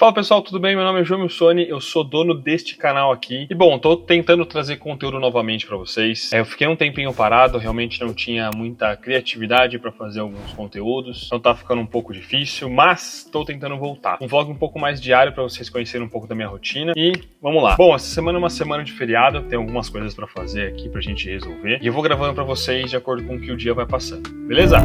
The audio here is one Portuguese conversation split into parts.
Fala pessoal, tudo bem? Meu nome é João Milsoni, eu sou dono deste canal aqui. E bom, tô tentando trazer conteúdo novamente pra vocês. Eu fiquei um tempinho parado, realmente não tinha muita criatividade pra fazer alguns conteúdos. Então tá ficando um pouco difícil, mas tô tentando voltar. Um vlog um pouco mais diário pra vocês conhecerem um pouco da minha rotina. E vamos lá. Bom, essa semana é uma semana de feriado, tem algumas coisas pra fazer aqui pra gente resolver. E eu vou gravando pra vocês de acordo com o que o dia vai passando, beleza?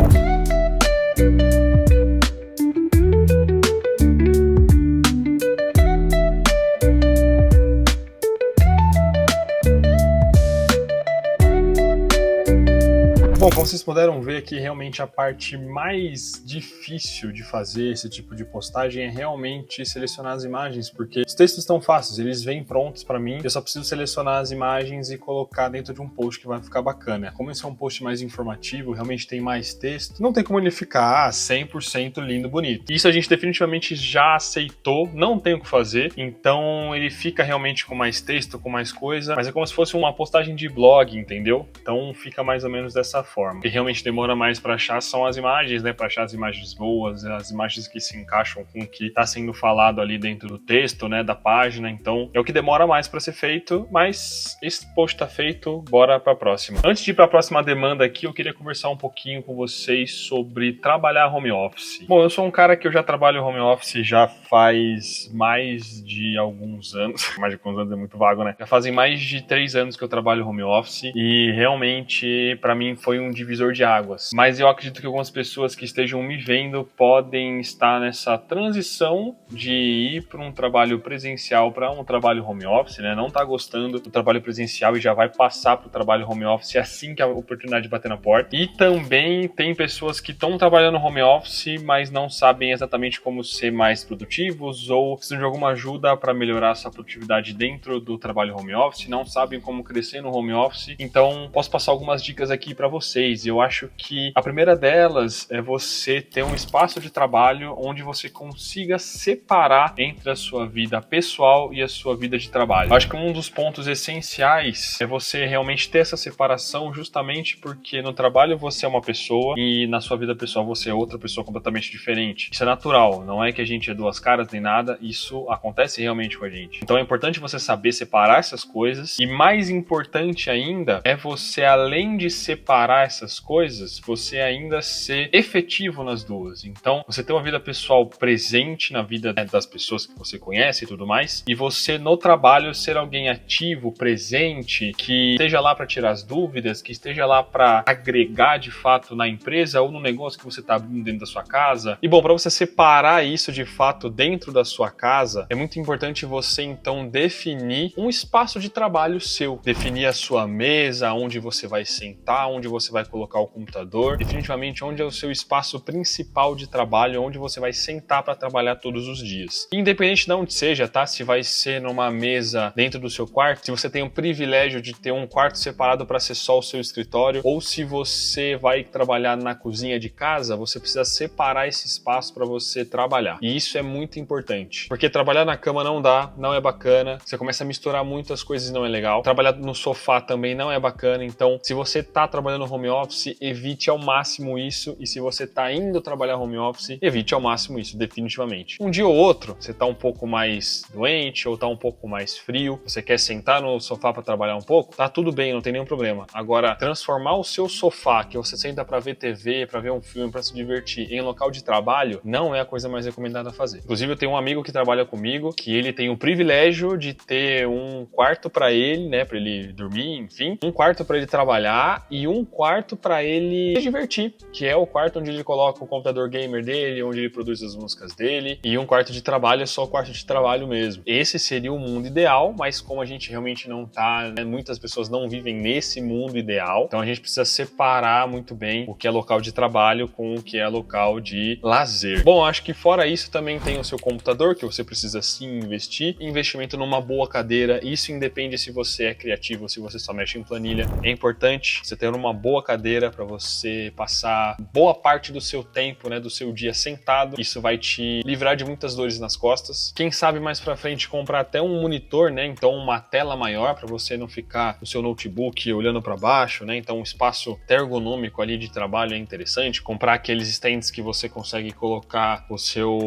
Bom, como vocês puderam ver aqui, realmente a parte mais difícil de fazer esse tipo de postagem é realmente selecionar as imagens, porque os textos estão fáceis, eles vêm prontos para mim, eu só preciso selecionar as imagens e colocar dentro de um post que vai ficar bacana. Como esse é um post mais informativo, realmente tem mais texto, não tem como ele ficar 100% lindo, bonito. Isso a gente definitivamente já aceitou, não tem o que fazer, então ele fica realmente com mais texto, com mais coisa, mas é como se fosse uma postagem de blog, entendeu? Então fica mais ou menos dessa forma. O que realmente demora mais para achar são as imagens, né? Para achar as imagens boas, as imagens que se encaixam com o que está sendo falado ali dentro do texto, né? Da página. Então é o que demora mais para ser feito, mas esse post está feito, bora para a próxima. Antes de ir para a próxima demanda aqui, eu queria conversar um pouquinho com vocês sobre trabalhar home office. Bom, eu sou um cara que eu já trabalho home office já faz mais de alguns anos. Mais de alguns anos é muito vago, né? Já fazem mais de 3 anos que eu trabalho home office e realmente para mim foi um divisor de águas. Mas eu acredito que algumas pessoas que estejam me vendo podem estar nessa transição de ir para um trabalho presencial para um trabalho home office, né? Não tá gostando do trabalho presencial e já vai passar para o trabalho home office assim que a oportunidade bater na porta. E também tem pessoas que estão trabalhando home office, mas não sabem exatamente como ser mais produtivos ou precisam de alguma ajuda para melhorar a sua produtividade dentro do trabalho home office, não sabem como crescer no home office. Então, posso passar algumas dicas aqui para vocês. Eu acho que a primeira delas é você ter um espaço de trabalho onde você consiga separar entre a sua vida pessoal e a sua vida de trabalho. Eu acho que um dos pontos essenciais é você realmente ter essa separação, justamente porque no trabalho você é uma pessoa e na sua vida pessoal você é outra pessoa completamente diferente. Isso é natural, não é que a gente é duas caras nem nada, isso acontece realmente com a gente. Então é importante você saber separar essas coisas e mais importante ainda é você, além de separar essas coisas, você ainda ser efetivo nas duas. Então, você ter uma vida pessoal presente na vida, né, das pessoas que você conhece e tudo mais, e você no trabalho ser alguém ativo, presente, que esteja lá para tirar as dúvidas, que esteja lá para agregar de fato na empresa ou no negócio que você está abrindo dentro da sua casa. E bom, para você separar isso de fato dentro da sua casa, é muito importante você então definir um espaço de trabalho seu, definir a sua mesa, onde você vai sentar, onde você vai colocar o computador, definitivamente onde é o seu espaço principal de trabalho, onde você vai sentar para trabalhar todos os dias. Independente de onde seja, tá? Se vai ser numa mesa dentro do seu quarto, se você tem o privilégio de ter um quarto separado para ser só o seu escritório, ou se você vai trabalhar na cozinha de casa, você precisa separar esse espaço para você trabalhar. E isso é muito importante, porque trabalhar na cama não dá, não é bacana, você começa a misturar muitas coisas e não é legal. Trabalhar no sofá também não é bacana, então se você tá trabalhando no home office, evite ao máximo isso, e se você tá indo trabalhar home office, evite ao máximo isso, definitivamente. Um dia ou outro, você tá um pouco mais doente ou tá um pouco mais frio, você quer sentar no sofá para trabalhar um pouco, tá tudo bem, não tem nenhum problema. Agora, transformar o seu sofá, que você senta para ver TV, para ver um filme, para se divertir, em local de trabalho, não é a coisa mais recomendada a fazer. Inclusive, eu tenho um amigo que trabalha comigo, que ele tem o privilégio de ter um quarto para ele, né, para ele dormir, enfim, um quarto para ele trabalhar e um quarto para ele se divertir, que é o quarto onde ele coloca o computador gamer dele, onde ele produz as músicas dele, e um quarto de trabalho é só o quarto de trabalho mesmo. Esse seria o mundo ideal, mas como a gente realmente não tá, né, muitas pessoas não vivem nesse mundo ideal, então a gente precisa separar muito bem o que é local de trabalho com o que é local de lazer. Bom, acho que fora isso também tem o seu computador, que você precisa sim investir, investimento numa boa cadeira, isso independe se você é criativo ou se você só mexe em planilha, é importante você ter uma boa cadeira, para você passar boa parte do seu tempo, né, do seu dia sentado. Isso vai te livrar de muitas dores nas costas. Quem sabe mais para frente comprar até um monitor, né, então uma tela maior para você não ficar no seu notebook olhando para baixo, né, então um espaço ergonômico ali de trabalho é interessante. Comprar aqueles stands que você consegue colocar o seu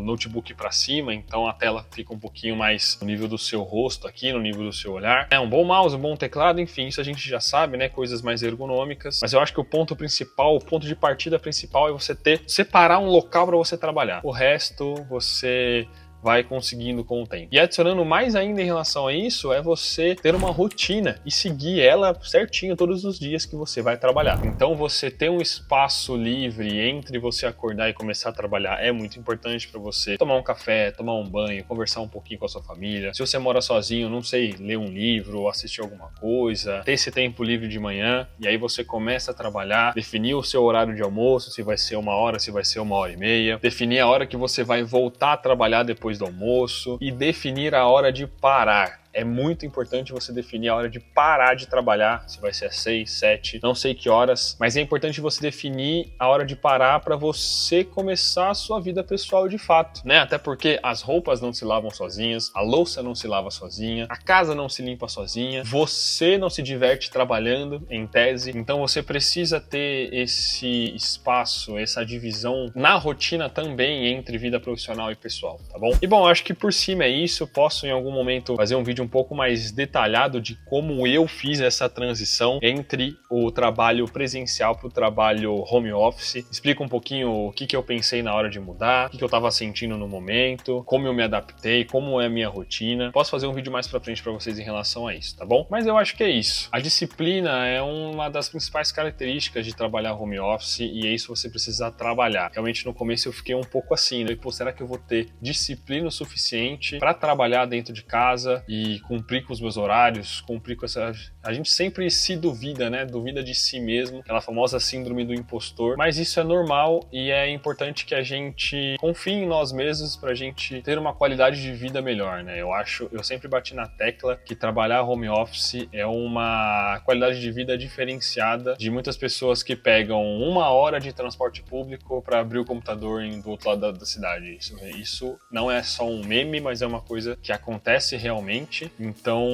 notebook para cima, então a tela fica um pouquinho mais no nível do seu rosto aqui, no nível do seu olhar. É um bom mouse, um bom teclado, enfim, isso a gente já sabe, né, coisas mais ergonômicas. Mas eu acho que o ponto principal, o ponto de partida principal é você separar um local para você trabalhar. O resto você vai conseguindo com o tempo. E adicionando mais ainda em relação a isso, é você ter uma rotina e seguir ela certinho todos os dias que você vai trabalhar. Então você ter um espaço livre entre você acordar e começar a trabalhar é muito importante para você tomar um café, tomar um banho, conversar um pouquinho com a sua família. Se você mora sozinho, não sei, ler um livro, assistir alguma coisa, ter esse tempo livre de manhã, e aí você começa a trabalhar, definir o seu horário de almoço, se vai ser 1 hora, se vai ser 1 hora e meia, definir a hora que você vai voltar a trabalhar depois do almoço e definir a hora de parar. É muito importante você definir a hora de parar de trabalhar, se vai ser às 6, 7, não sei que horas, mas é importante você definir a hora de parar para você começar a sua vida pessoal de fato, né? Até porque as roupas não se lavam sozinhas, a louça não se lava sozinha, a casa não se limpa sozinha, você não se diverte trabalhando, em tese, então você precisa ter esse espaço, essa divisão na rotina também entre vida profissional e pessoal, tá bom? E bom, acho que por cima é isso. Eu posso em algum momento fazer um vídeo um pouco mais detalhado de como eu fiz essa transição entre o trabalho presencial para o trabalho home office. Explica um pouquinho o que eu pensei na hora de mudar, o que eu estava sentindo no momento, como eu me adaptei, como é a minha rotina. Posso fazer um vídeo mais para frente para vocês em relação a isso, tá bom? Mas eu acho que é isso. A disciplina é uma das principais características de trabalhar home office e é isso que você precisa trabalhar. Realmente no começo eu fiquei um pouco assim, né? Pô, será que eu vou ter disciplina o suficiente para trabalhar dentro de casa e cumprir com os meus horários, cumprir com essa... A gente sempre se duvida, né? Duvida de si mesmo, aquela famosa síndrome do impostor, mas isso é normal e é importante que a gente confie em nós mesmos pra gente ter uma qualidade de vida melhor, né? Eu sempre bati na tecla que trabalhar home office é uma qualidade de vida diferenciada de muitas pessoas que pegam 1 hora de transporte público para abrir o computador do outro lado da cidade. Isso não é só um meme, mas é uma coisa que acontece realmente. Então,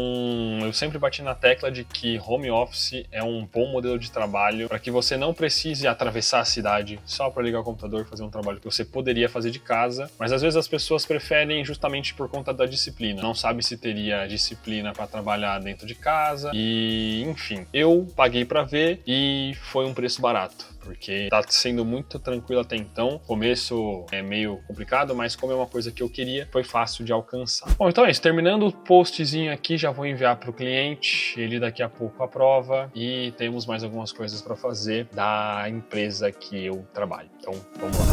eu sempre bati na tecla de que home office é um bom modelo de trabalho para que você não precise atravessar a cidade só para ligar o computador e fazer um trabalho que você poderia fazer de casa, mas às vezes as pessoas preferem justamente por conta da disciplina. Não sabe se teria disciplina para trabalhar dentro de casa e, enfim, eu paguei para ver e foi um preço barato, porque tá sendo muito tranquilo até então. O começo é meio complicado, mas como é uma coisa que eu queria, foi fácil de alcançar. Bom, então é isso. Terminando o postzinho aqui, já vou enviar para o cliente, ele daqui a pouco aprova e temos mais algumas coisas para fazer da empresa que eu trabalho. Então, vamos lá.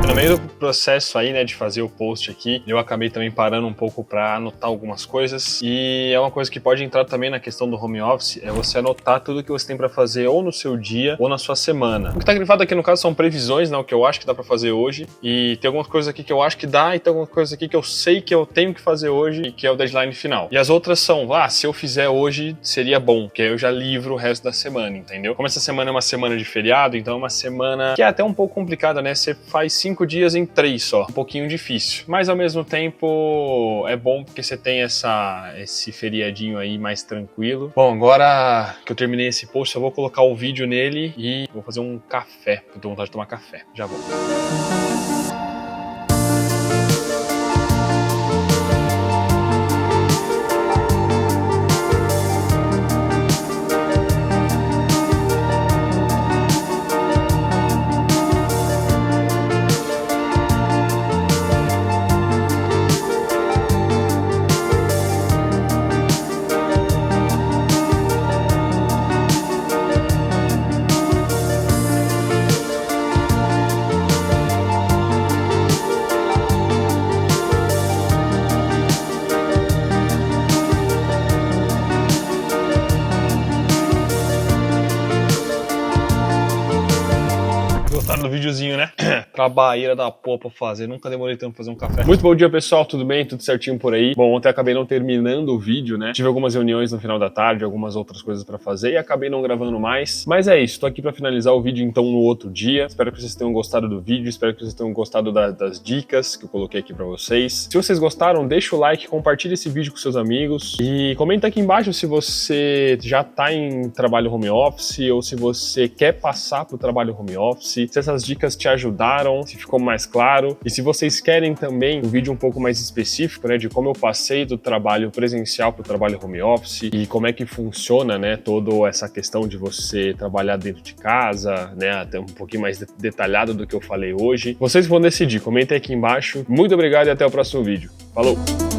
No meio do processo aí, né, de fazer o post aqui, eu acabei também parando um pouco para anotar algumas coisas, e é uma coisa que pode entrar também na questão do home office, é você anotar tudo que você tem para fazer ou no seu dia ou na sua semana. O que tá grifado aqui no caso são previsões, né, o que eu acho que dá para fazer hoje, e tem algumas coisas aqui que eu acho que dá, e tem algumas coisas aqui que eu sei que eu tenho que fazer hoje e que é o deadline final. E as outras são, se eu fizer hoje seria bom, que aí eu já livro o resto da semana, entendeu? Como essa semana é uma semana de feriado, então é uma semana que é até um pouco complicada, né? Você faz 5 dias em 3 só, um pouquinho difícil, mas ao mesmo tempo é bom porque você tem esse feriadinho aí mais tranquilo. Bom, agora que eu terminei esse post, eu vou colocar o vídeo nele e vou fazer um café, porque eu tô com vontade de tomar café, já vou. videozinho, né? Trabalheira da porra pra fazer. Nunca demorei tanto pra fazer um café. Muito bom dia, pessoal. Tudo bem? Tudo certinho por aí? Bom, ontem eu acabei não terminando o vídeo, né? Tive algumas reuniões no final da tarde, algumas outras coisas pra fazer e acabei não gravando mais. Mas é isso. Tô aqui pra finalizar o vídeo, então, no outro dia. Espero que vocês tenham gostado do vídeo. Espero que vocês tenham gostado das dicas que eu coloquei aqui pra vocês. Se vocês gostaram, deixa o like, compartilha esse vídeo com seus amigos e comenta aqui embaixo se você já tá em trabalho home office ou se você quer passar pro trabalho home office, se essas dicas te ajudaram, se ficou mais claro e se vocês querem também um vídeo um pouco mais específico, né, de como eu passei do trabalho presencial pro trabalho home office e como é que funciona, né, toda essa questão de você trabalhar dentro de casa, né, até um pouquinho mais detalhado do que eu falei hoje. Vocês vão decidir, comentem aqui embaixo. Muito obrigado e até o próximo vídeo. Falou!